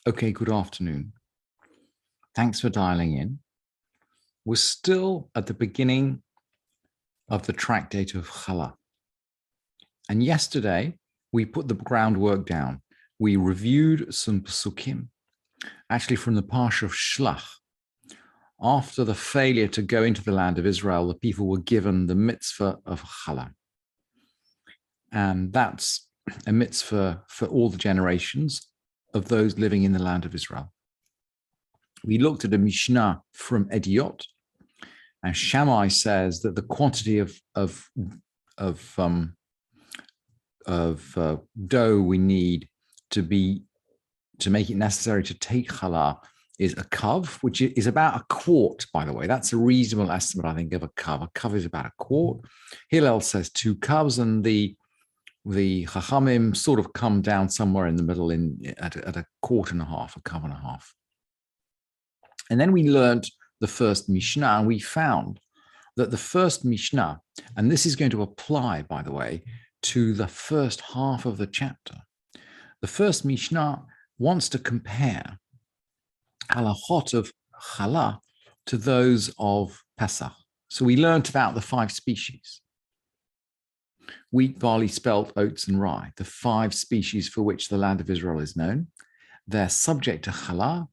Okay, good afternoon. Thanks for dialing in. We're still at the beginning of the tractate of Hallah. And yesterday, we put the groundwork down. We reviewed some psukim, actually from the Parsha of Shlach. After the failure to go into the land of Israel, the people were given the mitzvah of Hallah. And that's a mitzvah for all the generations of those living in the land of Israel. We looked at a Mishnah from Ediot, and Shammai says that the quantity of dough we need to make it necessary to take Hallah is a kav, which is about a quart, by the way. That's a reasonable estimate, I think, of a kav. A kav is about a quart. Hillel says 2 kavs, and the Chachamim sort of come down somewhere in the middle at a quart and a half, a kav and a half. And then we learned the first Mishnah, and we found that the first Mishnah, and this is going to apply, by the way, to the first half of the chapter. The first Mishnah wants to compare halachot of Hallah to those of Pesach. So we learned about the 5 species: wheat, barley, spelt, oats, and rye, the 5 species for which the land of Israel is known. They're subject to Hallah,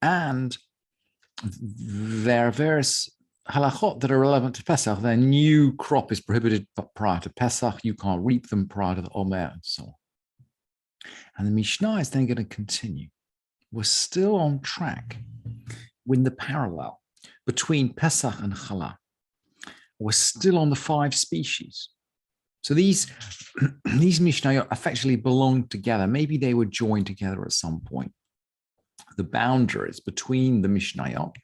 and there are various halachot that are relevant to Pesach. Their new crop is prohibited prior to Pesach. You can't reap them prior to the Omer, and so on. And the Mishnah is then going to continue. We're still on track with the parallel between Pesach and Hallah. We're still on the 5 species. So these Mishnayot effectively belong together. Maybe they were joined together at some point. The boundaries between the Mishnayot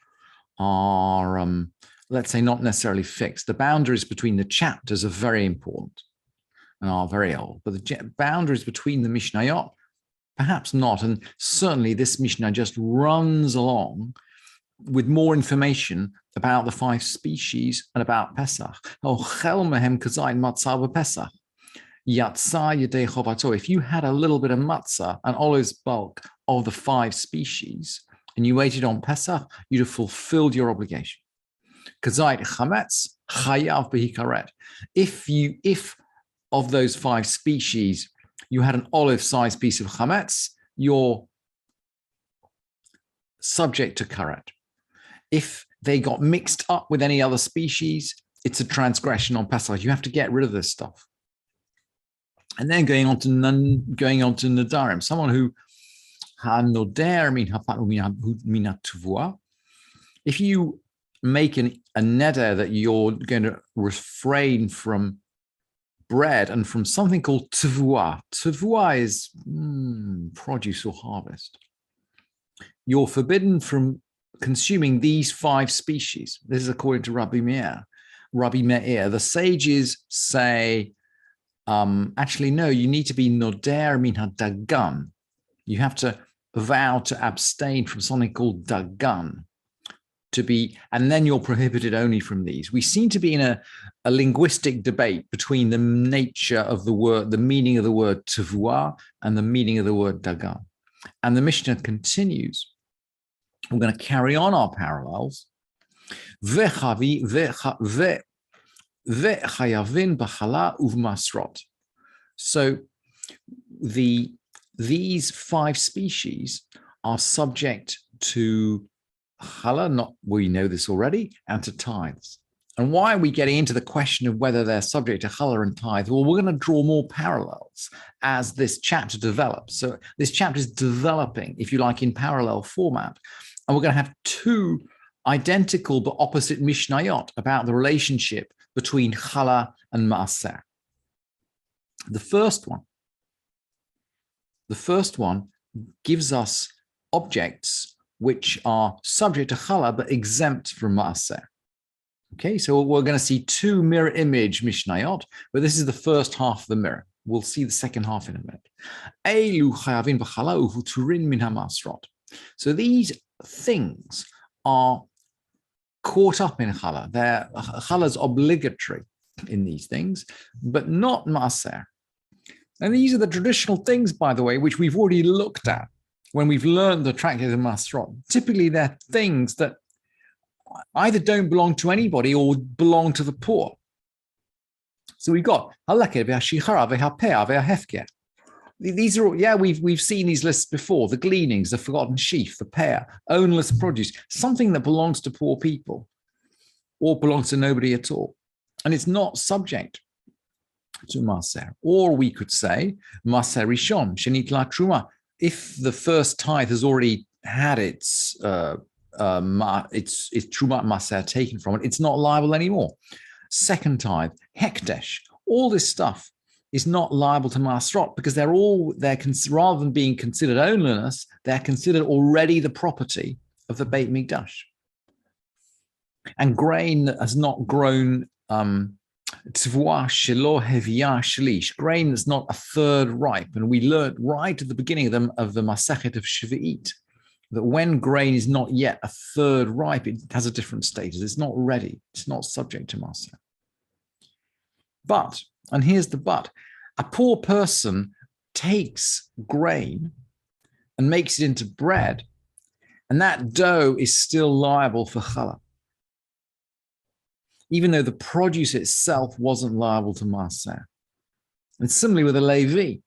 are, let's say, not necessarily fixed. The boundaries between the chapters are very important and are very old, but the boundaries between the Mishnayot, perhaps not. And certainly this Mishnah just runs along with more information about the 5 species and about Pesach. If you had a little bit of matzah, an olive's bulk of the 5 species, and you ate it on Pesach, you'd have fulfilled your obligation. If of those 5 species you had an olive-sized piece of chametz, you're subject to karet. If they got mixed up with any other species, it's a transgression on Pesach. You have to get rid of this stuff. And then going on to Nadarim, someone who if you make a neder that you're going to refrain from bread and from something called tevua. Tevua is produce or harvest. You're forbidden from consuming these 5 species. This is according to Rabbi Meir. The sages say, actually, no, you need to be noder min hadagan. You have to vow to abstain from something called dagan, and then you're prohibited only from these. We seem to be in a linguistic debate between the nature of the word, the meaning of the word tevua, and the meaning of the word dagan. And the Mishnah continues. We're going to carry on our parallels. So these 5 species are subject to Hallah, we know this already, and to tithes. And why are we getting into the question of whether they're subject to Hallah and tithe? Well, we're going to draw more parallels as this chapter develops. So this chapter is developing, if you like, in parallel format. And we're going to have 2 identical but opposite Mishnayot about the relationship between Hallah and maaser. The first one gives us objects which are subject to Hallah but exempt from maaser. Okay, so we're going to see 2 mirror image Mishnayot, but this is the first half of the mirror. We'll see the second half in a minute. So these things are caught up in Hallah. Hallah's obligatory in these things, but not maaser. And these are the traditional things, by the way, which we've already looked at when we've learned the tractate of Masrot, typically they're things that either don't belong to anybody or belong to the poor. So we've got these are all, we've seen these lists before: the gleanings, the forgotten sheaf, the pear, ownless produce, something that belongs to poor people or belongs to nobody at all, and it's not subject to maaser. Or we could say maaser rishon shenit la truma. If the first tithe has already had its truma maaser taken from it, it's not liable anymore. Second tithe, hekdesh, all this stuff is not liable to Masrot because rather than being considered ownerless, they're considered already the property of the Beit Mikdash. And grain that has not grown, grain that's not a third ripe. And we learned right at the beginning of the Masechet of Shvi'it that when grain is not yet a third ripe, it has a different status. It's not ready. It's not subject to Maser. But, and here's the but, a poor person takes grain and makes it into bread, and that dough is still liable for Hallah, even though the produce itself wasn't liable to Maaser. And similarly with a Levi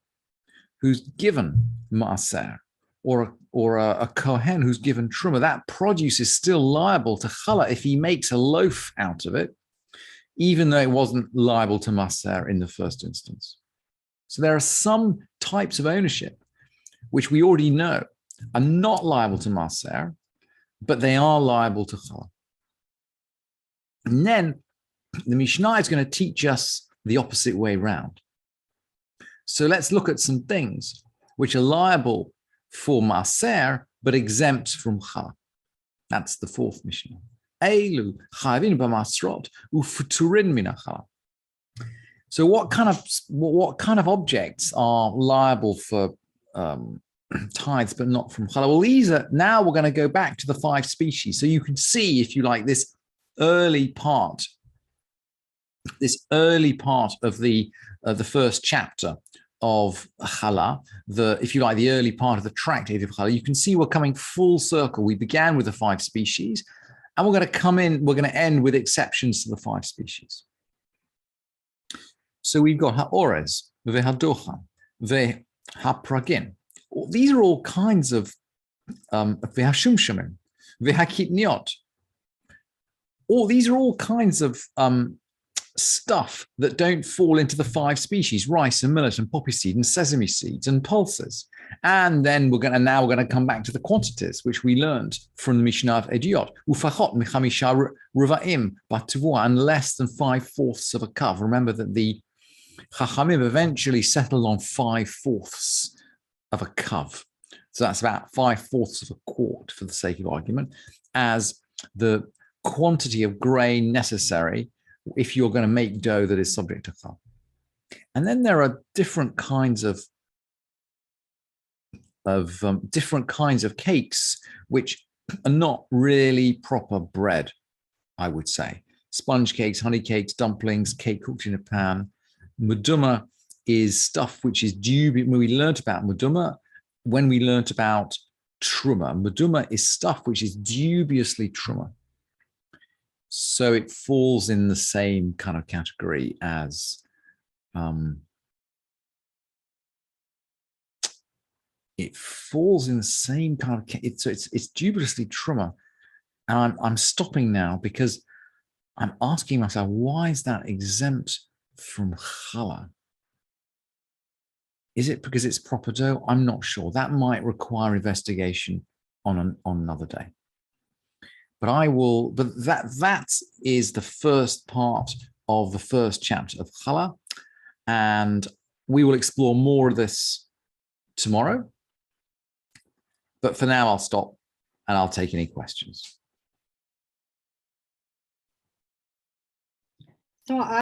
who's given Maaser, or a Kohen who's given Truma, that produce is still liable to Hallah if he makes a loaf out of it, even though it wasn't liable to Maaser in the first instance. So there are some types of ownership which we already know are not liable to Maaser, but they are liable to Hallah. And then the Mishnah is going to teach us the opposite way around. So let's look at some things which are liable for Maaser, but exempt from Hallah. That's the fourth Mishnah. Eilu chayvin b'masrot ufuturin min Hallah. So what kind of objects are liable for tithes, but not from Hallah? Well, now we're going to go back to the 5 species. So you can see, if you like, this early part of the first chapter of Hallah, if you like, the early part of the tractate of Hallah. You can see we're coming full circle. We began with the 5 species, and we're going to end with exceptions to the 5 species. So we've got ha'orez, ve'hadocha, ve'hapragin. These are all kinds of ve'hashumshamim, ve'hakitniot. These are all kinds of stuff that don't fall into the 5 species: rice and millet and poppy seed and sesame seeds and pulses. And then we're going to come back to the quantities, which we learned from the Mishnah of Ediot. Ufachot michamisha ruvaim batuvua, and less than 5/4 of a kav. Remember that the Chachamim eventually settled on 5/4 of a kav. So that's about 5/4 of a quart, for the sake of argument, as the quantity of grain necessary if you're going to make dough that is subject to Hallah. And then there are different kinds of cakes which are not really proper bread, I would say. Sponge cakes, honey cakes, dumplings, cake cooked in a pan. Muduma is stuff which is dubious. When we learned about muduma, when we learned about truma, muduma is stuff which is dubiously truma. So it falls in the same kind of category as it's dubiously truma. And I'm stopping now because I'm asking myself, why is that exempt from Hallah? Is it because it's proper dough? I'm not sure. That might require investigation on another day. But that is the first part of the first chapter of Hallah, and we will explore more of this tomorrow. But for now, I'll stop and I'll take any questions. So